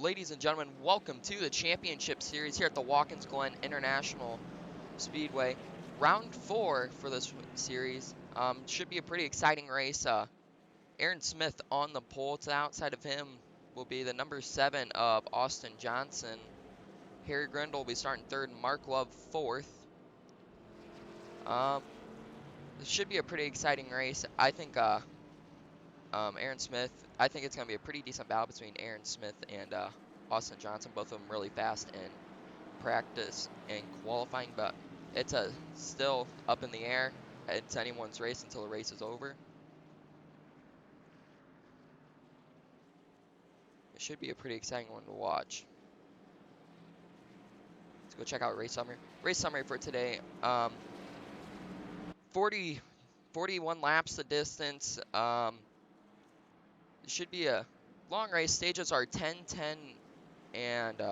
ladies and gentlemen, welcome to the championship series here at the Watkins Glen International Speedway. Round 4 for this series. Should be a pretty exciting race. Aaron Smith on the pole. To the outside of him will be the number 7 of Austin Johnson. Harry Grindle will be starting 3rd, Mark Love 4th. This should be a pretty exciting race. I think Aaron Smith, I think it's going to be a pretty decent battle between Aaron Smith and Austin Johnson. Both of them really fast in practice and qualifying, but it's still up in the air. It's anyone's race until the race is over. It should be a pretty exciting one to watch. Let's go check out race summary. Race summary for today. 41 laps the distance. It should be a long race. Stages are 10, 10, and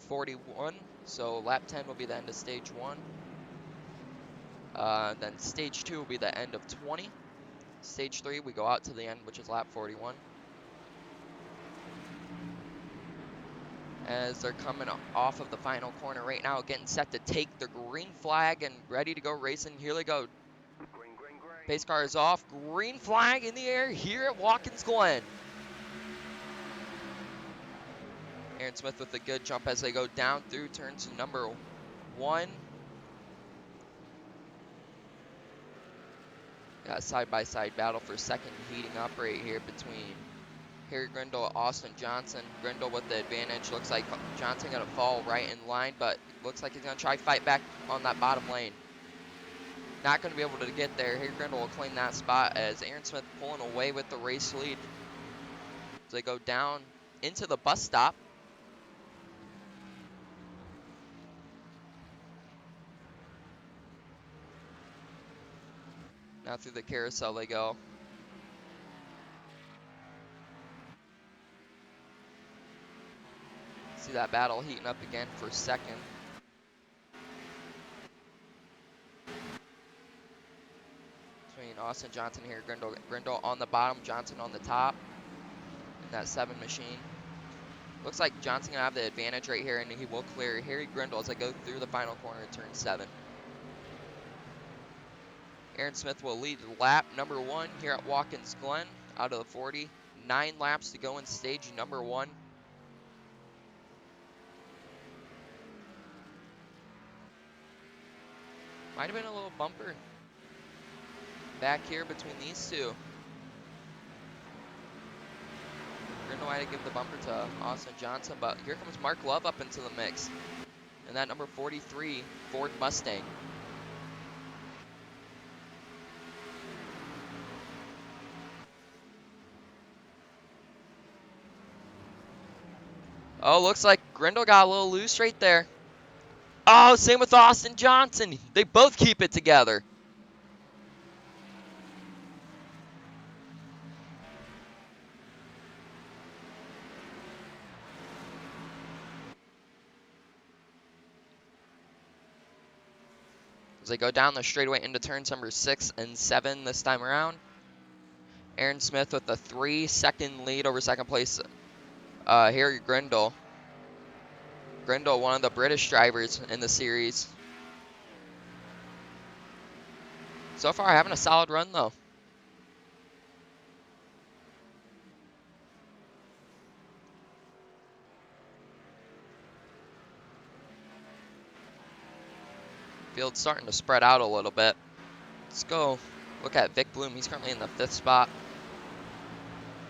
41. So lap 10 will be the end of stage 1. Then stage 2 will be the end of 20. Stage 3, we go out to the end, which is lap 41. As they're coming off of the final corner right now, getting set to take the green flag and ready to go racing. Here they go. Green. Pace car is off. Green flag in the air here at Watkins Glen. Aaron Smith with a good jump as they go down through turns number 1. Got a side-by-side battle for second heating up right here between Harry Grindle and Austin Johnson. Grindle with the advantage. Looks like Johnson going to fall right in line, but looks like he's going to try to fight back on that bottom lane. Not going to be able to get there. Harry Grindle will claim that spot as Aaron Smith pulling away with the race lead. As they go down into the bus stop. Now through the carousel they go. See that battle heating up again for second. Between Austin Johnson here, Grindle on the bottom, Johnson on the top. In that 7 machine. Looks like Johnson gonna have the advantage right here, and he will clear Harry Grindle as they go through the final corner of turn 7. Aaron Smith will lead lap number 1 here at Watkins Glen out of the 40. 9 laps to go in stage number 1. Might have been a little bumper back here between these two. Grindle had to give the bumper to Austin Johnson, but here comes Mark Love up into the mix. And that number 43 Ford Mustang. Oh, looks like Grindle got a little loose right there. Oh, same with Austin Johnson. They both keep it together. As they go down the straightaway into turns number 6 and 7 this time around. Aaron Smith with a 3-second lead over second place. Harry Grindle. Grindle, one of the British drivers in the series. So far, having a solid run, though. Field's starting to spread out a little bit. Let's go look at Vic Bloom. He's currently in the 5th spot.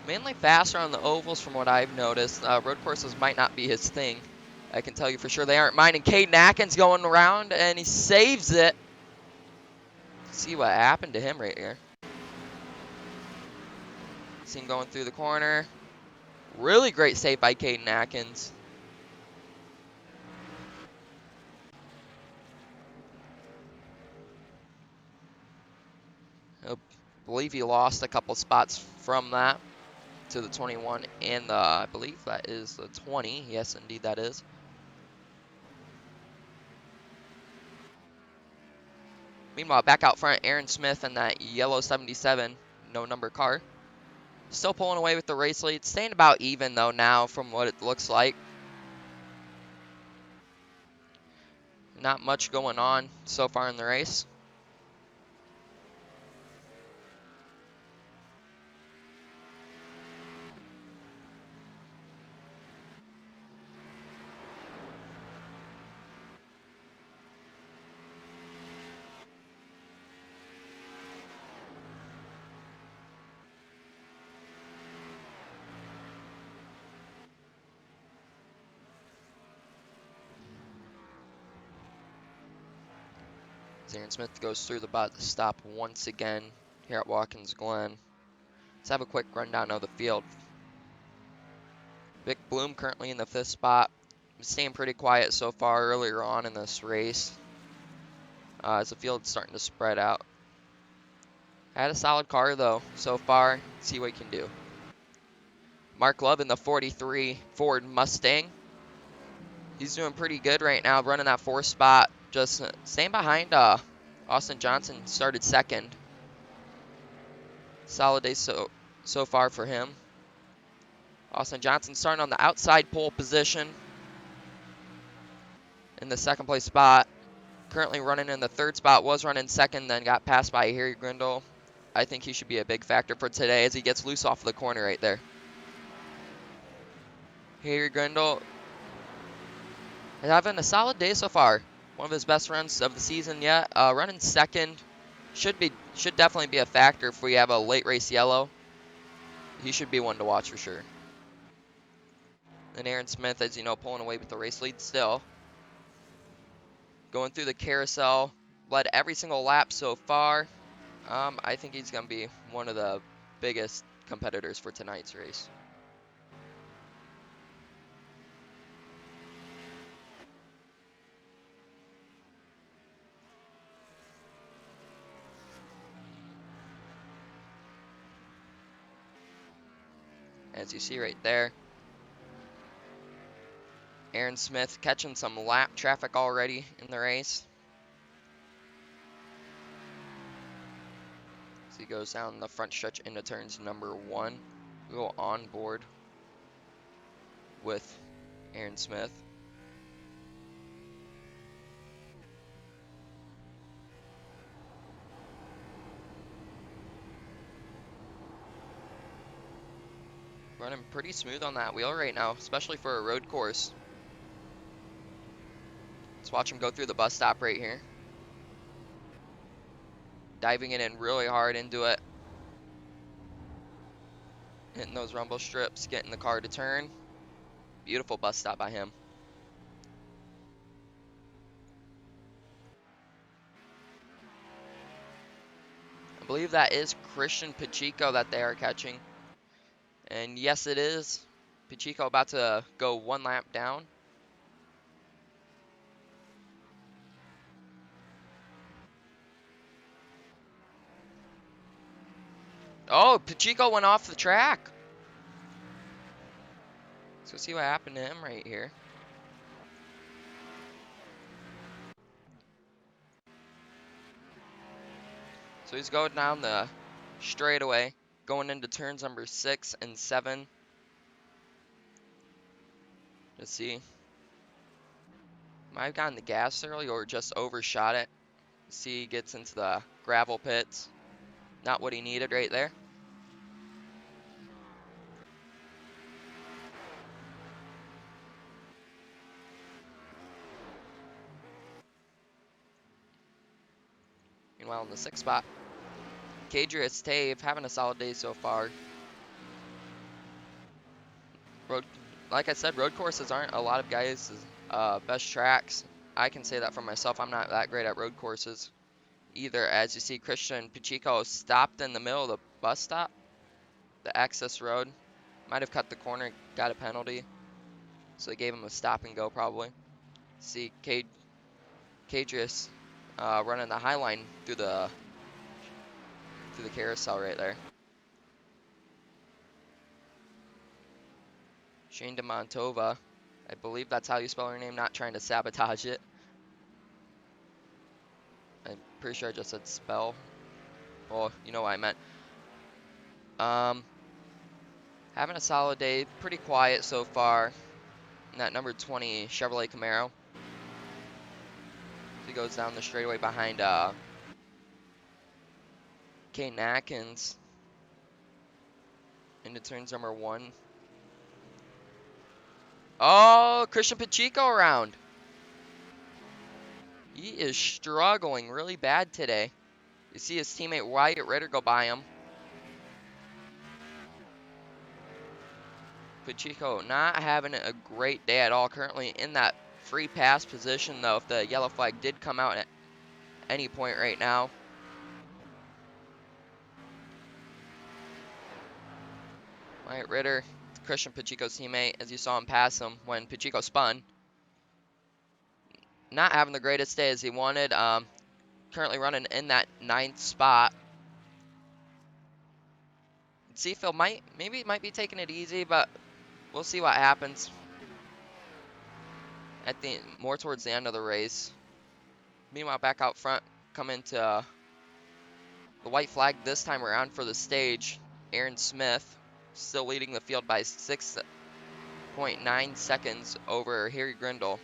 Mainly faster on the ovals from what I've noticed. Road courses might not be his thing. I can tell you for sure they aren't mine. And Caden Atkins going around, and he saves it. See what happened to him right here. See him going through the corner. Really great save by Caden Atkins. I believe he lost a couple spots from that to the 21 and the, I believe that is the 20. Yes, indeed that is. Meanwhile, back out front, Aaron Smith and that yellow 77, no number car. Still pulling away with the race lead. Staying about even, though, now from what it looks like. Not much going on so far in the race. Aaron Smith goes through the bus stop once again here at Watkins Glen. Let's have a quick rundown of the field. Vic Bloom currently in the 5th spot. Staying pretty quiet so far earlier on in this race as the field's starting to spread out. Had a solid car though so far. See what he can do. Mark Love in the 43 Ford Mustang. He's doing pretty good right now, running that 4th spot. Just staying behind Austin Johnson, started 2nd. Solid day so far for him. Austin Johnson starting on the outside pole position in the 2nd place spot. Currently running in the 3rd spot, was running 2nd, then got passed by Harry Grindle. I think he should be a big factor for today as he gets loose off the corner right there. Harry Grindle having a solid day so far. One of his best runs of the season yet. Running 2nd should definitely be a factor if we have a late race yellow. He should be one to watch for sure. And Aaron Smith, as you know, pulling away with the race lead still. Going through the carousel, led every single lap so far. I think he's going to be one of the biggest competitors for tonight's race. As you see right there, Aaron Smith catching some lap traffic already in the race. As he goes down the front stretch into turns number 1. We go on board with Aaron Smith. Running pretty smooth on that wheel right now, especially for a road course. Let's watch him go through the bus stop right here. Diving it in really hard into it. Hitting those rumble strips, getting the car to turn. Beautiful bus stop by him. I believe that is Christian Pacheco that they are catching. And yes, it is. Pacheco about to go 1 lap down. Oh, Pacheco went off the track. Let's go see what happened to him right here. So he's going down the straightaway, going into turns number 6 and 7. Let's see. Might have gotten the gas early or just overshot it. See, he gets into the gravel pits. Not what he needed right there. Meanwhile, in the 6th spot, Kadrius Tave having a solid day so far. Like I said, road courses aren't a lot of guys' best tracks. I can say that for myself. I'm not that great at road courses either. As you see, Christian Pacheco stopped in the middle of the bus stop, the access road. Might have cut the corner, got a penalty, so they gave him a stop and go probably. See Kadrius running the high line through the carousel right there. Shane DeMontova, I believe that's how you spell her name, not trying to sabotage it. I'm pretty sure I just said spell. Well, you know what I meant. Having a solid day, pretty quiet so far. And that number 20 Chevrolet Camaro. He goes down the straightaway behind Kane Atkins into turns number 1. Oh, Christian Pacheco around. He is struggling really bad today. You see his teammate Wyatt Ritter go by him. Pacheco not having a great day at all. Currently in that free pass position, though, if the yellow flag did come out at any point right now. Wyatt Ritter, Christian Pacheco's teammate, as you saw him pass him when Pacheco spun. Not having the greatest day as he wanted. Currently running in that 9th spot. Seafield might be taking it easy, but we'll see what happens at the more towards the end of the race. Meanwhile, back out front, coming to the white flag this time around for the stage. Aaron Smith still leading the field by 6.9 seconds over Harry Grindle.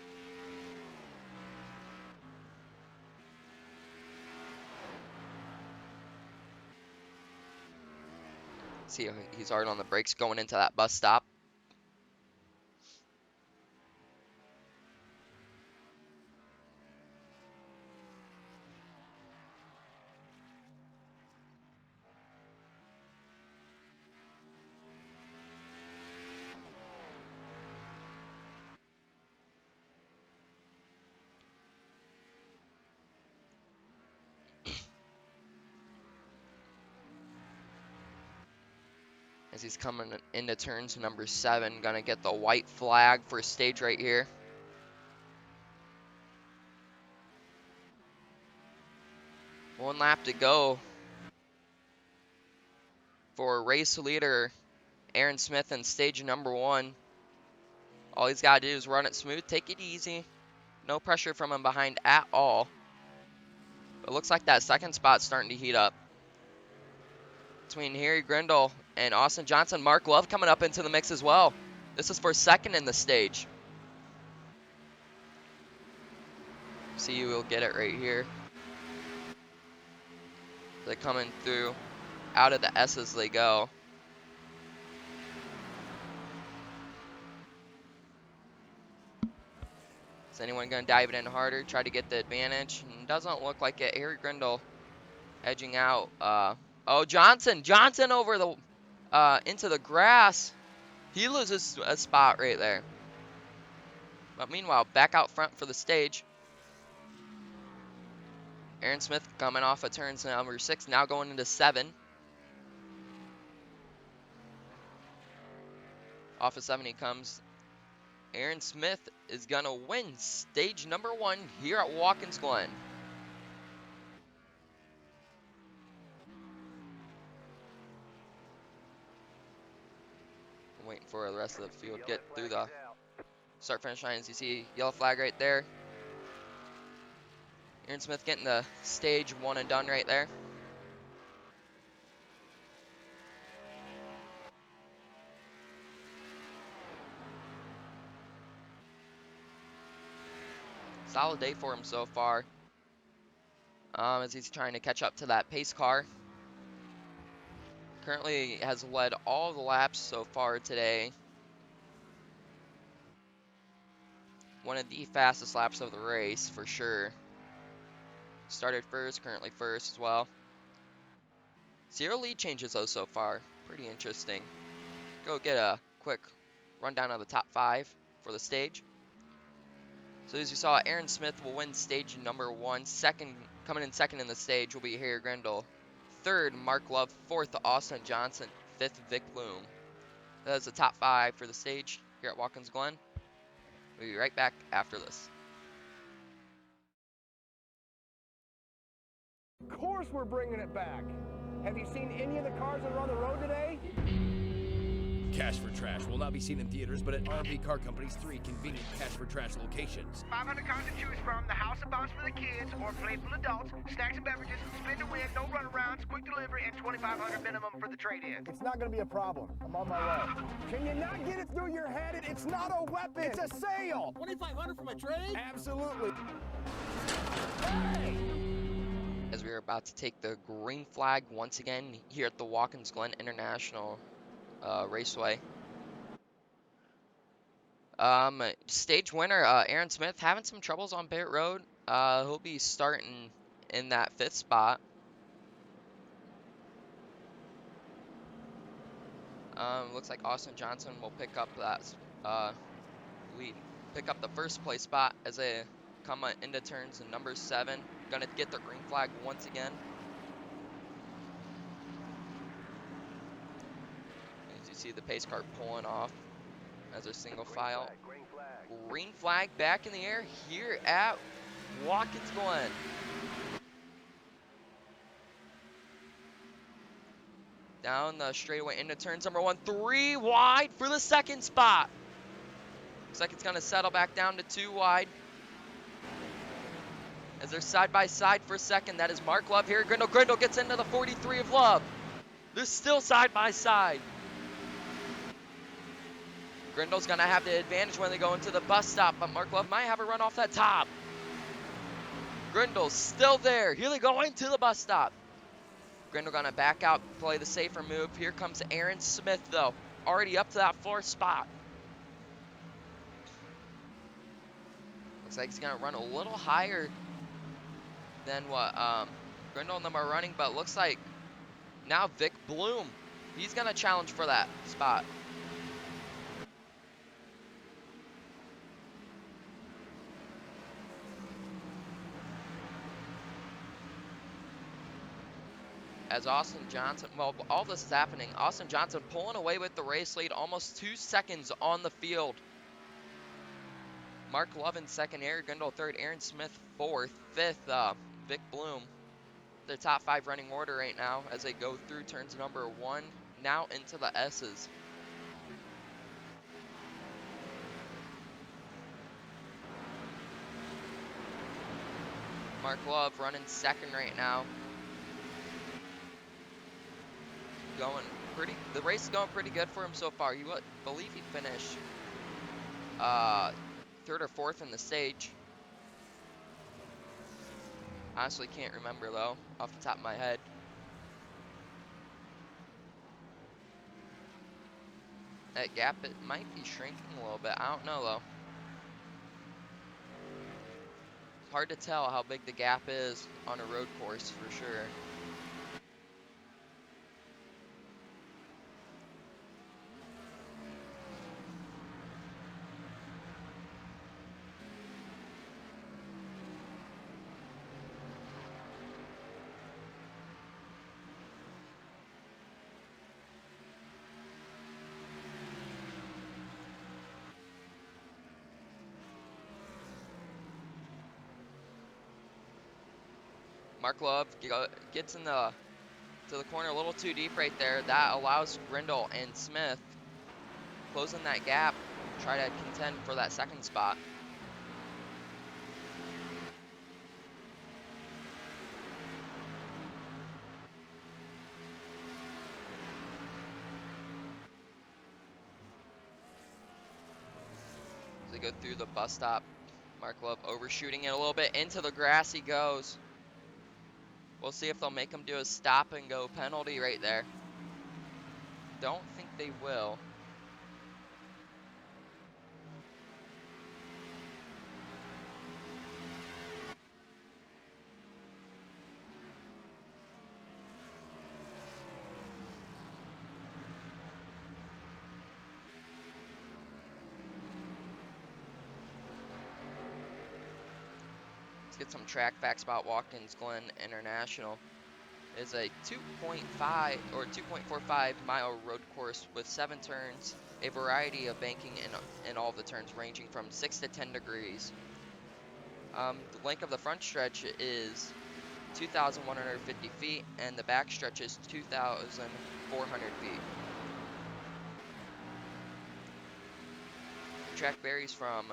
See, he's hard on the brakes going into that bus stop. As he's coming into turns number 7, gonna get the white flag for stage right here. One lap to go for race leader Aaron Smith in stage number 1. All he's got to do is run it smooth, take it easy. No pressure from him behind at all. It looks like that second spot's starting to heat up. Between Harry Grindle and Austin Johnson. Mark Love coming up into the mix as well. This is for second in the stage. See, we'll get it right here. They're coming through out of the S as they go. Is anyone going to dive it in harder, try to get the advantage? And doesn't look like it. Harry Grindle edging out. Oh, Johnson over the into the grass. He loses a spot right there. But meanwhile, back out front for the stage. Aaron Smith coming off of turns number 6, now going into 7. Off of 7 he comes. Aaron Smith is going to win stage number 1 here at Watkins Glen. I'm waiting for the rest of the field to get through the start-finish line. As you see, yellow flag right there. Aaron Smith getting the stage 1 and done right there. Solid day for him so far. As he's trying to catch up to that pace car. Currently has led all the laps so far today. One of the fastest laps of the race for sure. Started first, currently first as well. 0 lead changes though so far. Pretty interesting. Go get a quick rundown of the top 5 for the stage. So as you saw, Aaron Smith will win stage number 1. Coming in second in the stage will be Harry Grindle. 3rd, Mark Love. 4th, Austin Johnson. 5th, Vic Bloom. That's the top 5 for the stage here at Watkins Glen. We'll be right back after this. Of course we're bringing it back. Have you seen any of the cars that are on the road today? Cash for Trash will not be seen in theaters, but at RV Car Company's 3 convenient Cash for Trash locations. 500 cars to choose from, the house of bombs for the kids, or playful adults, snacks and beverages, spin to win, no runarounds, quick delivery, and $2,500 minimum for the trade-in. It's not gonna be a problem. I'm on my way. Can you not get it through your head? It's not a weapon. It's a sale. $2,500 for my trade? Absolutely. Hey! As we are about to take the green flag once again here at the Watkins Glen International Raceway. Stage winner, Aaron Smith, having some troubles on pit road. He'll be starting in that 5th spot. Looks like Austin Johnson will pick up that lead, pick up the 1st place spot as they come into turns in number 7. Gonna get the green flag once again. As you see the pace car pulling off as a single file. Green flag back in the air here at Watkins Glen. Down the straightaway into turns number 1, 3 wide for the 2nd spot. Looks like it's gonna settle back down to 2 wide. As they're side by side for a second, that is Mark Love here. Grindle gets into the 43 of Love. They're still side by side. Grindle's gonna have the advantage when they go into the bus stop, but Mark Love might have a run off that top. Grindle's still there. Here they go into the bus stop. Grindle gonna back out, play the safer move. Here comes Aaron Smith though, already up to that 4th spot. Looks like he's gonna run a little higher than what Grindle and them are running, but looks like now Vic Bloom, he's gonna challenge for that spot. As Austin Johnson, well, all this is happening, Austin Johnson pulling away with the race lead, almost 2 seconds on the field. Mark Love in 2nd, Eric Grindle 3rd, Aaron Smith 4th, 5th, Vic Bloom. Their top 5 running order right now as they go through turns number 1, now into the S's. Mark Love running 2nd right now. The race is going pretty good for him so far. You believe he finished 3rd or 4th in the stage. Honestly can't remember though, off the top of my head. That gap, it might be shrinking a little bit. I don't know though. It's hard to tell how big the gap is on a road course for sure. Mark Love gets to the corner a little too deep right there. That allows Grindle and Smith closing that gap, try to contend for that 2nd spot. As they go through the bus stop, Mark Love overshooting it a little bit. Into the grass he goes. We'll see if they'll make him do a stop and go penalty right there. Don't think they will. Get some track facts about Watkins Glen International. It's a 2.5 or 2.45 mile road course with 7 turns, a variety of banking in all the turns ranging from 6 to 10 degrees. The length of the front stretch is 2,150 feet and the back stretch is 2,400 feet. track varies from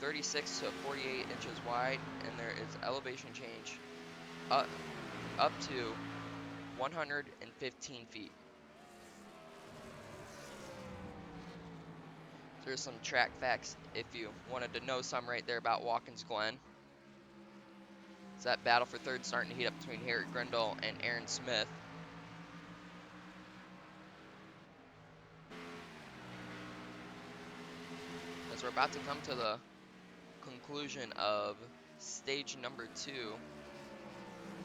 36 to 48 inches wide, and there is elevation change up to 115 feet. So there's some track facts if you wanted to know some right there about Watkins Glen. It's that battle for third starting to heat up between Harry Grindle and Aaron Smith. As we're about to come to the conclusion of stage number 2.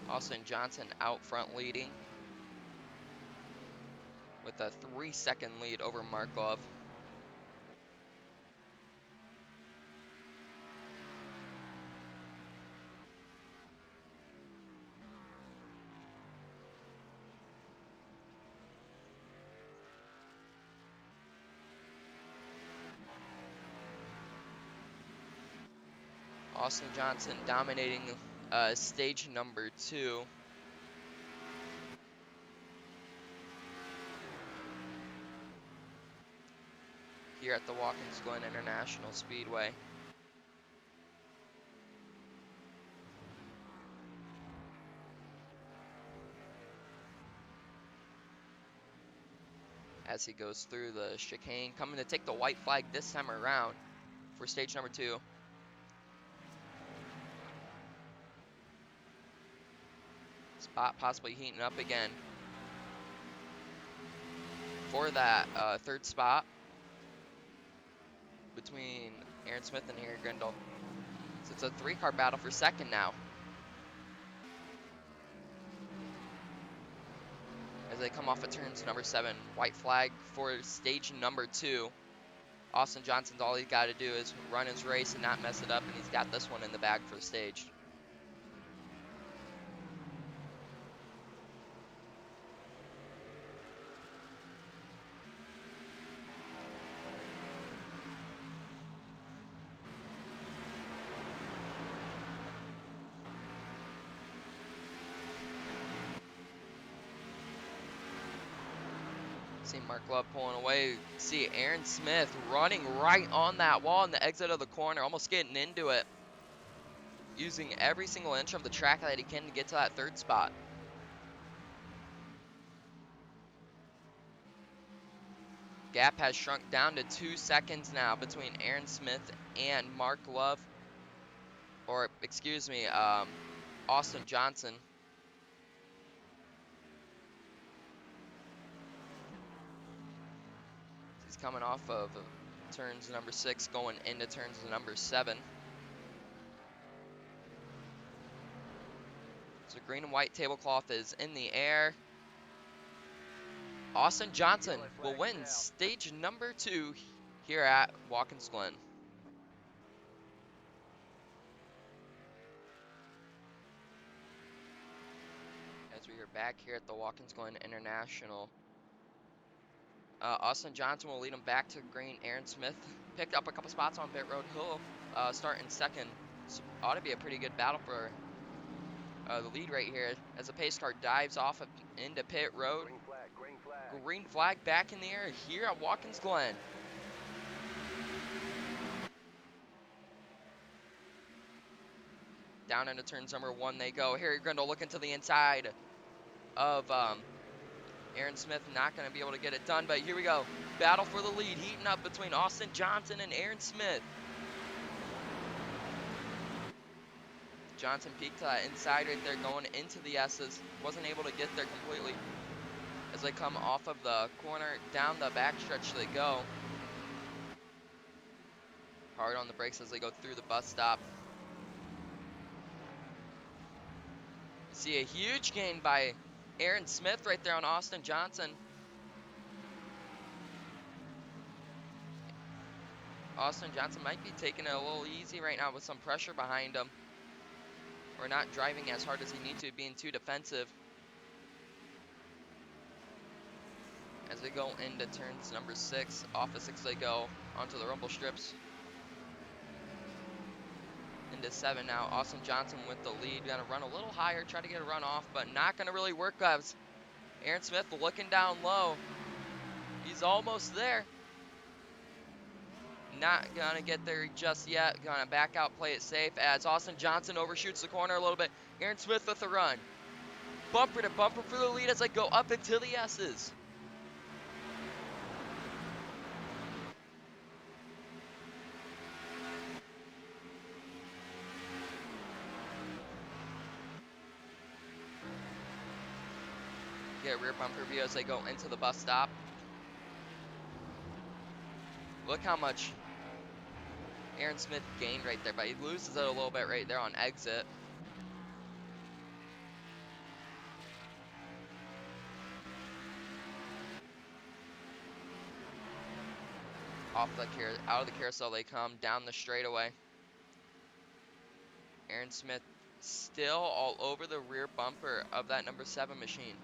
Austin Johnson out front leading with a 3-second lead over Mark Love. Austin Johnson dominating stage number 2. Here at the Watkins Glen International Speedway. As he goes through the chicane, coming to take the white flag this time around for stage number 2. Spot possibly heating up again for that third spot between Aaron Smith and Harry Grindle. So it's a 3-car battle for second now. As they come off of turns number 7, white flag for stage number 2. Austin Johnson's all he's got to do is run his race and not mess it up, and he's got this one in the bag for the stage. See Mark Love pulling away. See Aaron Smith running right on that wall in the exit of the corner, almost getting into it. Using every single inch of the track that he can to get to that third spot. Gap has shrunk down to 2 seconds now between Aaron Smith and Mark Love. Or, excuse me, Austin Johnson. He's coming off of turns number 6, going into turns number 7. So green and white tablecloth is in the air. Austin Johnson will win stage number 2 here at Watkins Glen. As we are back here at the Watkins Glen International, Austin Johnson will lead him back to green. Aaron Smith picked up a couple spots on pit road. He'll start in second. So ought to be a pretty good battle for the lead right here as the pace car dives off into pit road. Green flag back in the air here at Watkins Glen. Down into turns number 1 they go. Harry Grindle looking to the inside of Aaron Smith, not going to be able to get it done, but here we go. Battle for the lead, heating up between Austin Johnson and Aaron Smith. Johnson peeked to that inside right there, going into the S's. Wasn't able to get there completely. As they come off of the corner, down the backstretch they go. Hard on the brakes as they go through the bus stop. See a huge gain by Aaron Smith right there on Austin Johnson. Austin Johnson might be taking it a little easy right now with some pressure behind him. Or not driving as hard as he needs to, being too defensive. As they go into turns number 6, off of 6 they go onto the rumble strips. Into 7 now. Austin Johnson with the lead. Gonna run a little higher, try to get a run off, but not gonna really work, guys. Aaron Smith looking down low. He's almost there. Not gonna get there just yet. Gonna back out, play it safe as Austin Johnson overshoots the corner a little bit. Aaron Smith with the run. Bumper to bumper for the lead as I go up into the S's. Get rear bumper view as they go into the bus stop. Look how much Aaron Smith gained right there, but he loses it a little bit right there on exit. Out of the carousel they come, down the straightaway. Aaron Smith still all over the rear bumper of that number 7 machine.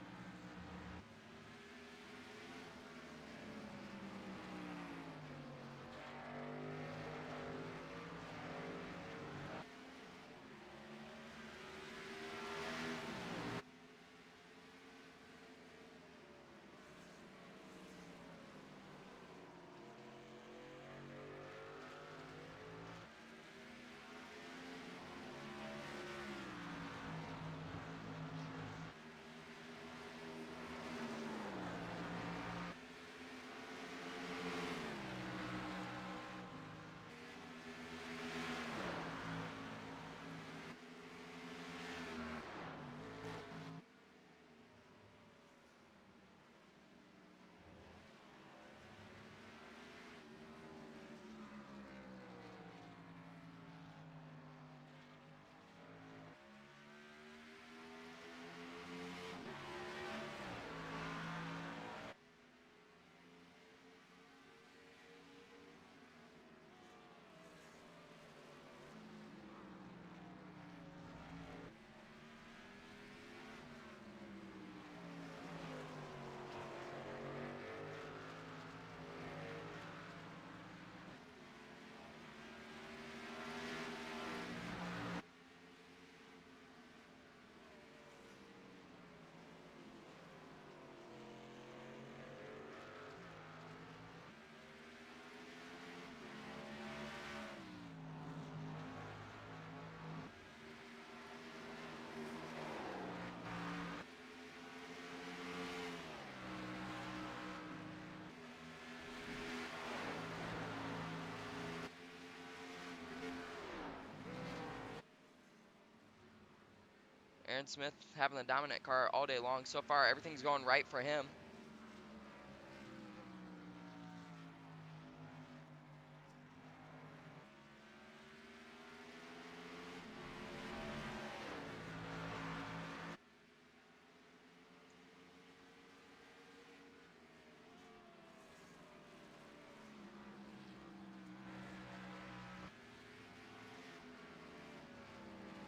Aaron Smith having the dominant car all day long. So far, everything's going right for him.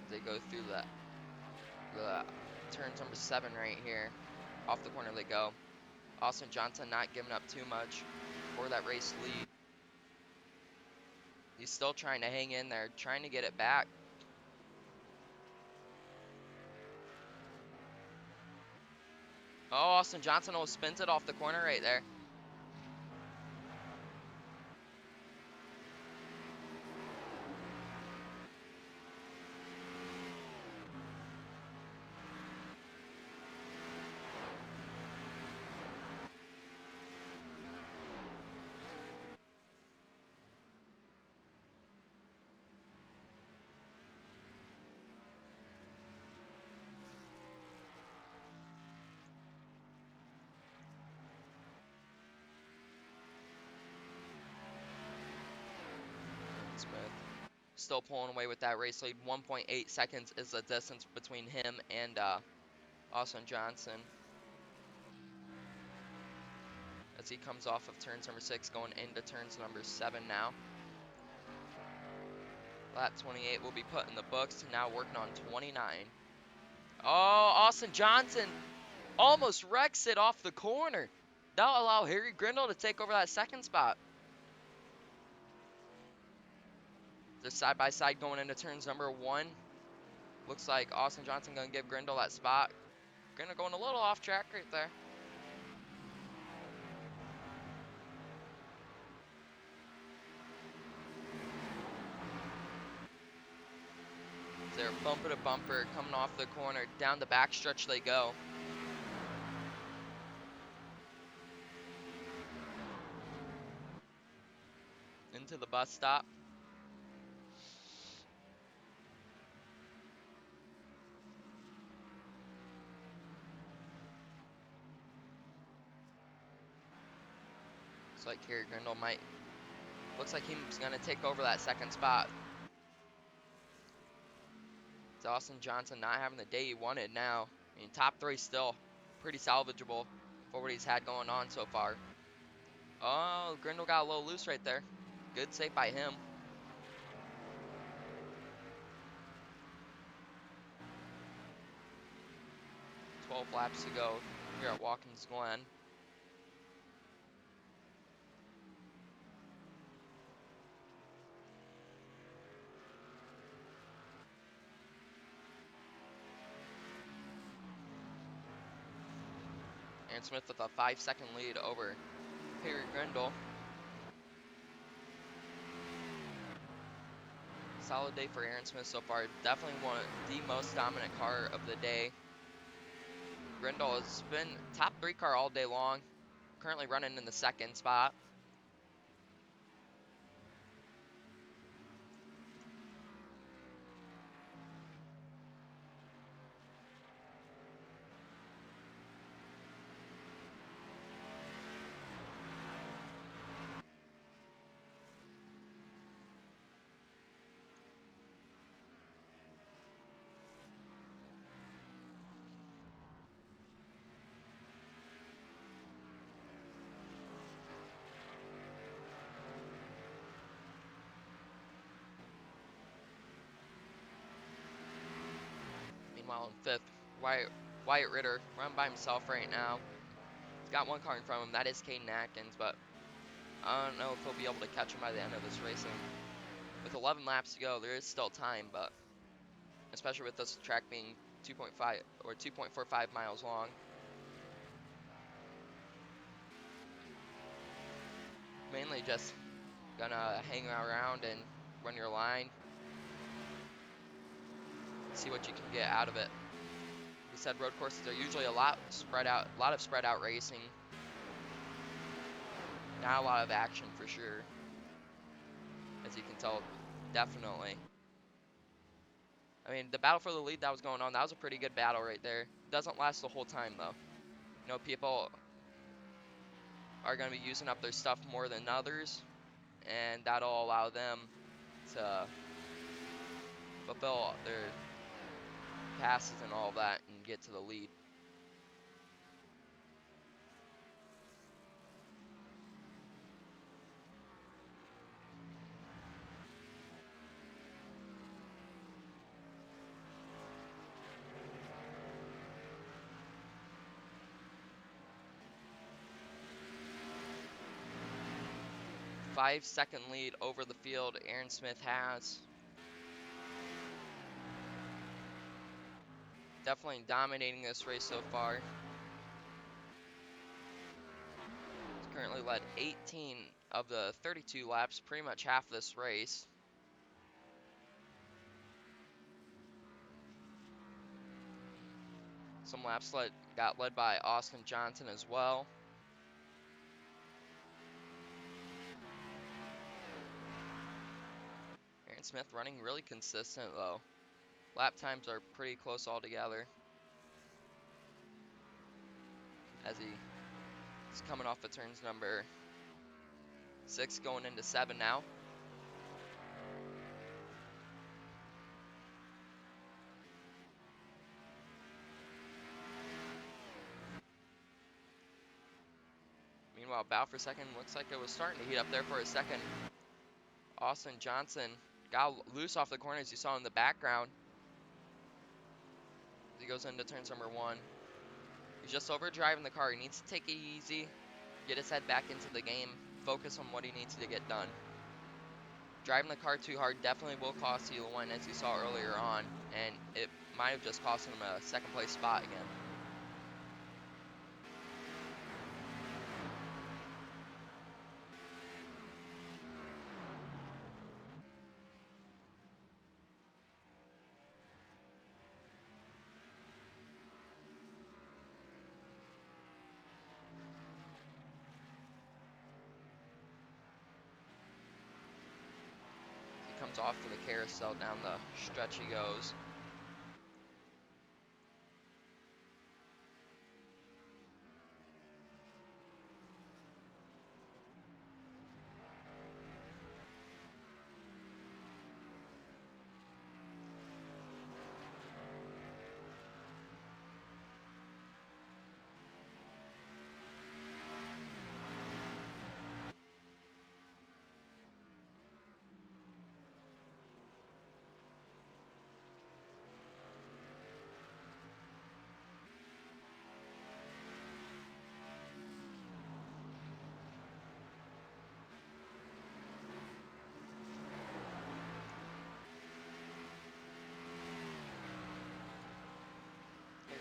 They go through the turns number 7 right here. Off the corner they go. Austin Johnson not giving up too much for that race lead. He's still trying to hang in there, trying to get it back. Oh, Austin Johnson almost spins it off the corner right there. Smith still pulling away with that race lead. 1.8 seconds is the distance between him and Austin Johnson. As he comes off of turns number 6, going into turns number 7 now. Lap 28 will be put in the books. Now working on 29. Oh, Austin Johnson almost wrecks it off the corner. That'll allow Harry Grindle to take over that 2nd spot. They're side by side going into turns number 1. Looks like Austin Johnson gonna give Grindle that spot. Grindle going a little off track right there. They're bumper to bumper, coming off the corner, down the back stretch they go. Into the bus stop. Looks like Kerry Grindle looks like he's gonna take over that second spot. It's Austin Johnson not having the day he wanted now. I mean, top 3 still pretty salvageable for what he's had going on so far. Oh, Grindle got a little loose right there. Good save by him. 12 laps to go here at Watkins Glen. Aaron Smith with a 5-second lead over Kerry Grindle. Solid day for Aaron Smith so far. Definitely one of the most dominant car of the day. Grindle has been top 3 car all day long. Currently running in the 2nd spot. Meanwhile, in 5th, Wyatt Ritter running by himself right now. He's got 1 car in front of him. That is Caden Atkins, but I don't know if he'll be able to catch him by the end of this racing. With 11 laps to go, there is still time, but especially with this track being 2.5 or 2.45 miles long. Mainly just gonna hang around and run your line. See what you can get out of it. We said road courses are usually a lot of spread out racing. Not a lot of action for sure. As you can tell, definitely. I mean, the battle for the lead that was going on, that was a pretty good battle right there. Doesn't last the whole time though. You know, people are going to be using up their stuff more than others, and that'll allow them to fulfill their passes and all that and get to the lead. Five-second lead over the field Aaron Smith has. Definitely dominating this race so far. He's currently led 18 of the 32 laps, pretty much half this race. Some laps got led by Austin Johnson as well. Aaron Smith running really consistent though. Lap times are pretty close all together. As he's coming off of turns number 6 going into 7 now. Meanwhile, battle for second looks like it was starting to heat up there for a second. Austin Johnson got loose off the corner as you saw in the background. As he goes into turns number 1. He's just overdriving the car. He needs to take it easy, get his head back into the game, focus on what he needs to get done. Driving the car too hard definitely will cost you a win, as you saw earlier on, and it might have just cost him a 2nd place spot again. Comes off for the carousel, down the stretch he goes.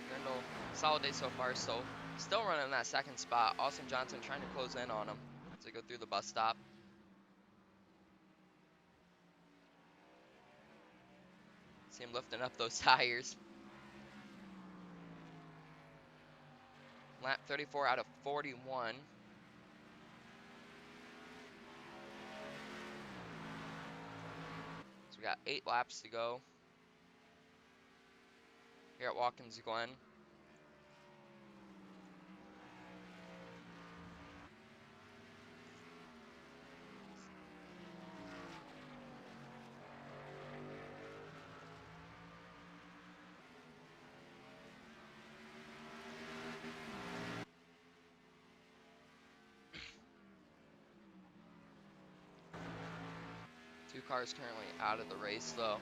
Grindle, solid day so far, so still running that second spot. Austin Johnson trying to close in on him as they go through the bus stop. See him lifting up those tires. Lap 34 out of 41. So we got 8 laps to go here at Watkins Glen. Two cars currently out of the race though.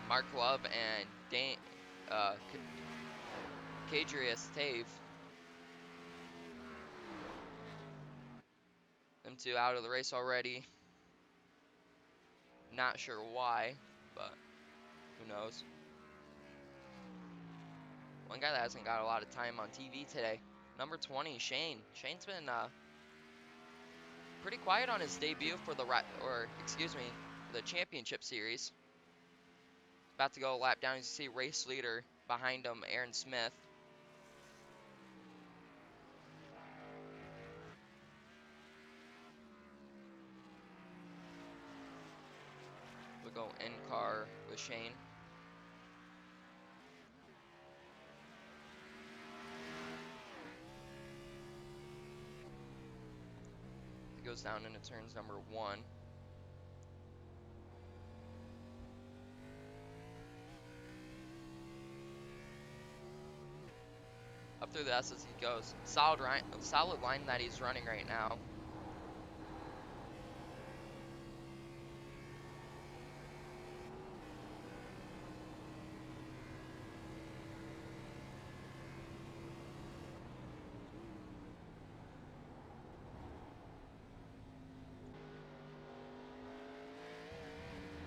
Mark Love and Kadrius Tave. Them two out of the race already. Not sure why, but who knows. One guy that hasn't got a lot of time on TV today, number 20, Shane. Shane's been pretty quiet on his debut for the the championship series. About to go a lap down. As you see, race leader behind him, Aaron Smith. We'll go in car with Shane. He goes down into turns number 1. Up through the S as he goes. Solid line that he's running right now.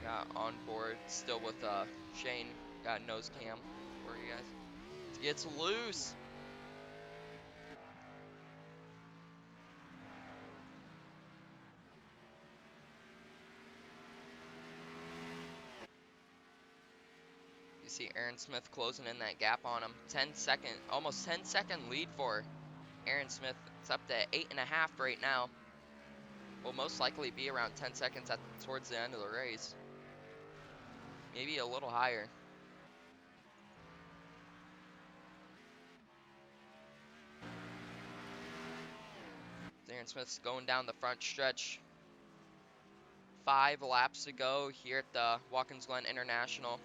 Got on board still with Shane. Got nose cam for you guys. It's loose. You see Aaron Smith closing in that gap on him. Almost 10-second lead for Aaron Smith. It's up to 8.5 right now. Will most likely be around 10 seconds towards the end of the race. Maybe a little higher. Aaron Smith's going down the front stretch. 5 laps to go here at the Watkins Glen International.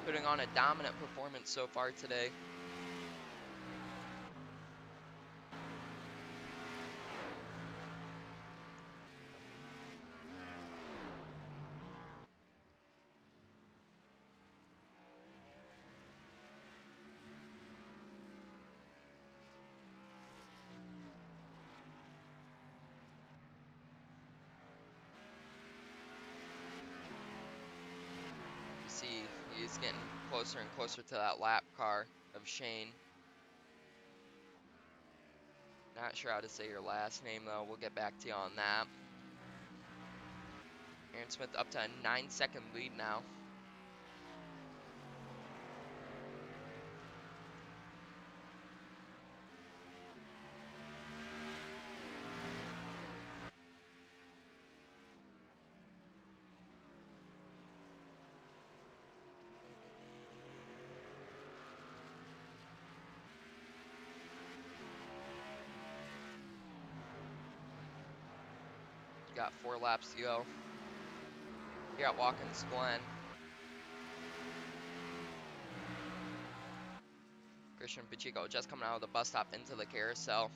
Putting on a dominant performance so far today. See, he's getting closer and closer to that lap car of Shane. Not sure how to say your last name though. We'll get back to you on that. Aaron Smith up to a 9-second lead now. Got 4 laps to go here at Watkins Glen. Christian Pacheco just coming out of the bus stop into the carousel.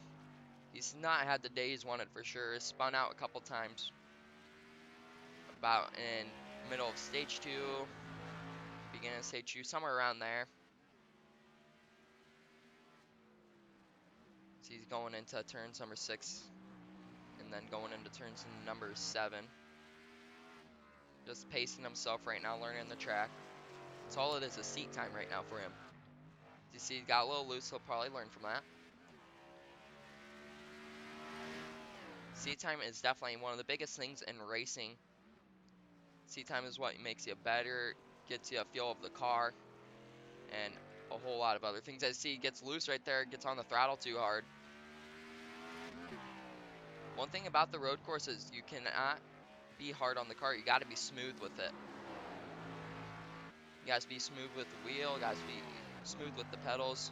He's not had the day he's wanted for sure. Spun out a couple times. About in middle of stage 2, beginning of stage 2, somewhere around there. So he's going into turns number 6 and then going into turns number 7. Just pacing himself right now, learning the track. That's all it is seat time right now for him. You see, he got a little loose. He'll probably learn from that. Seat time is definitely one of the biggest things in racing. Seat time is what makes you better, gets you a feel of the car, and a whole lot of other things. I see he gets loose right there, gets on the throttle too hard. One thing about the road course is you cannot be hard on the car. You got to be smooth with it. You got to be smooth with the wheel. You got to be smooth with the pedals.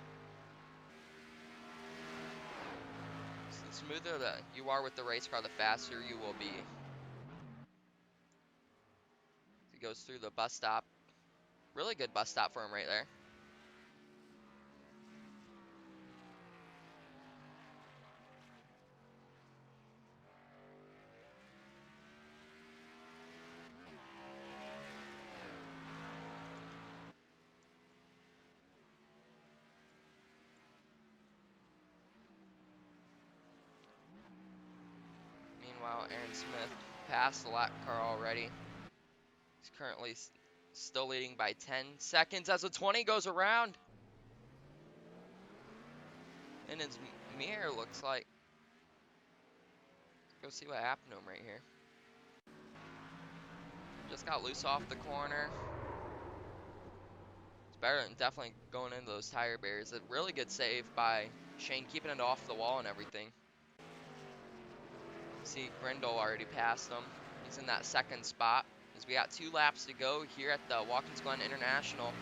So the smoother that you are with the race car, the faster you will be. He goes through the bus stop. Really good bus stop for him right there. Meanwhile, Aaron Smith passed the lap car already. He's currently still leading by 10 seconds as the 20 goes around. In his mirror, looks like. Go see what happened to him right here. Just got loose off the corner. It's better than definitely going into those tire barriers. A really good save by Shane, keeping it off the wall and everything. See, Grindle already passed him. He's in that second spot. As we got 2 laps to go here at the Watkins Glen International.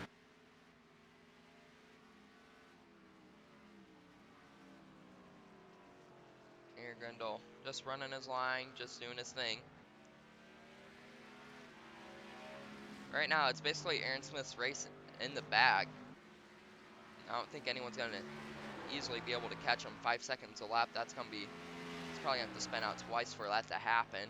Here, Grindle just running his line, just doing his thing. Right now, it's basically Aaron Smith's race in the bag. I don't think anyone's going to easily be able to catch him. 5 seconds a lap, that's going to be, it's probably going to have to spin out twice for that to happen.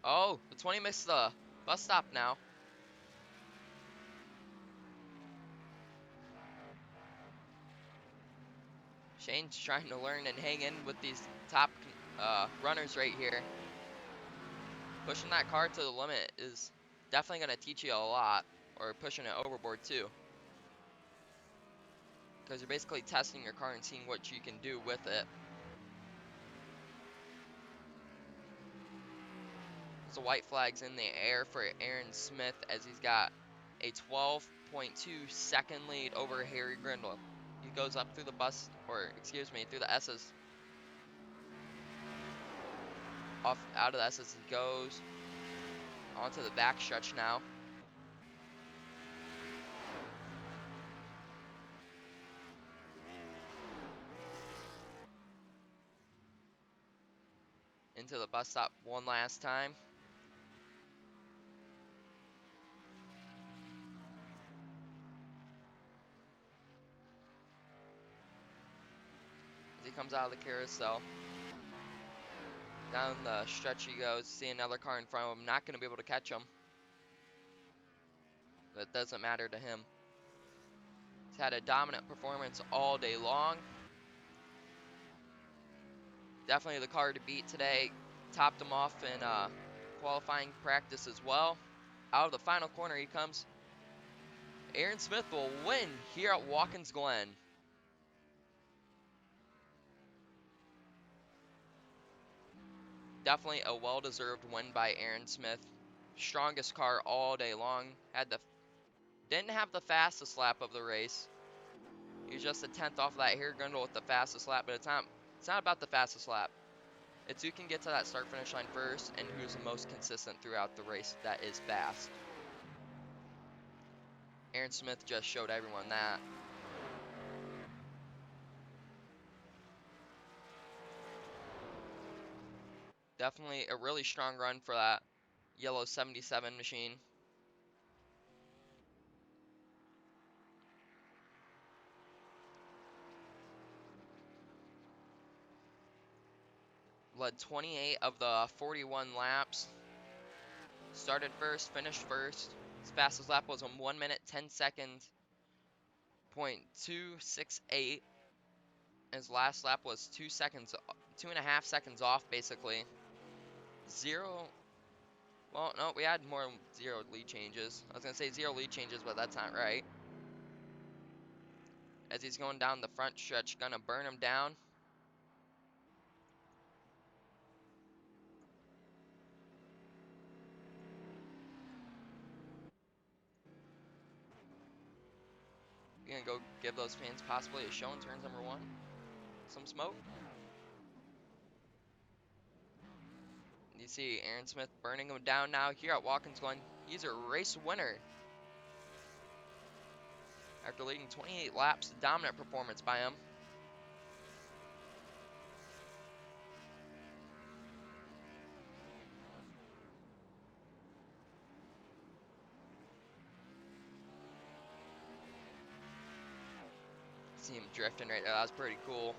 Oh, the 20 missed the bus stop now. Shane's trying to learn and hang in with these top runners right here. Pushing that car to the limit is definitely going to teach you a lot, or pushing it overboard too. Because you're basically testing your car and seeing what you can do with it. So white flag's in the air for Aaron Smith as he's got a 12.2 second lead over Harry Grindle. He goes up through the bus, or excuse me, through the S's. Off out of the S's he goes. Onto the back stretch now. Into the bus stop one last time. As he comes out of the carousel. Down the stretch he goes. See another car in front of him. Not going to be able to catch him. That doesn't matter to him. He's had a dominant performance all day long. Definitely the car to beat today. Topped him off in qualifying practice as well. Out of the final corner he comes. Aaron Smith will win here at Watkins Glen. Definitely a well-deserved win by Aaron Smith. Strongest car all day long. Didn't have the fastest lap of the race. He was just a 10th off of that Harry Grindle with the fastest lap, but it's not about the fastest lap. It's who can get to that start finish line first and who's the most consistent throughout the race that is fast. Aaron Smith just showed everyone that. Definitely a really strong run for that yellow 77 machine. Led 28 of the 41 laps. Started first, finished first. His fastest lap was on 1 minute 10 seconds. .268. His last lap was 2.5 seconds off, basically. Zero. Well, no, we had more than 0 lead changes. I was gonna say 0 lead changes, but that's not right. As he's going down the front stretch, gonna burn him down. We're gonna go give those fans possibly a show in turns number 1. Some smoke. You see Aaron Smith burning him down now here at Watkins Glen. He's a race winner. After leading 28 laps, dominant performance by him. See him drifting right there. That was pretty cool.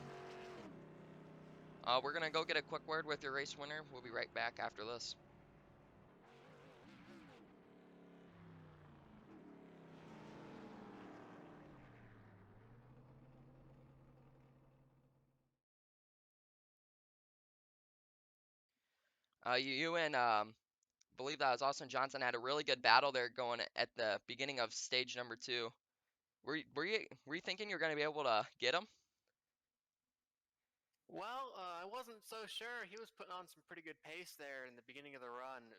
We're going to go get a quick word with your race winner. We'll be right back after this. You and believe that was Austin Johnson had a really good battle there going at the beginning of stage number 2. Were you thinking you're going to be able to get him? Well, I wasn't so sure. He was putting on some pretty good pace there in the beginning of the run. It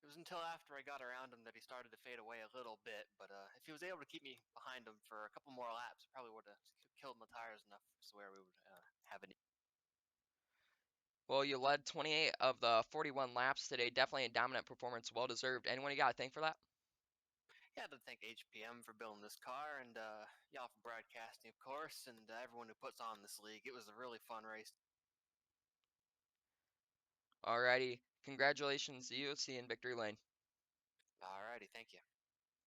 was until after I got around him that he started to fade away a little bit. But if he was able to keep me behind him for a couple more laps, probably would have killed my tires enough to where we would have an. Well, you led 28 of the 41 laps today. Definitely a dominant performance, well deserved. Anyone you got to thank for that? Yeah, to thank HPM for building this car, and y'all for broadcasting, of course, and everyone who puts on this league. It was a really fun race. Alrighty. Congratulations to you. See you in victory lane. Alrighty, thank you.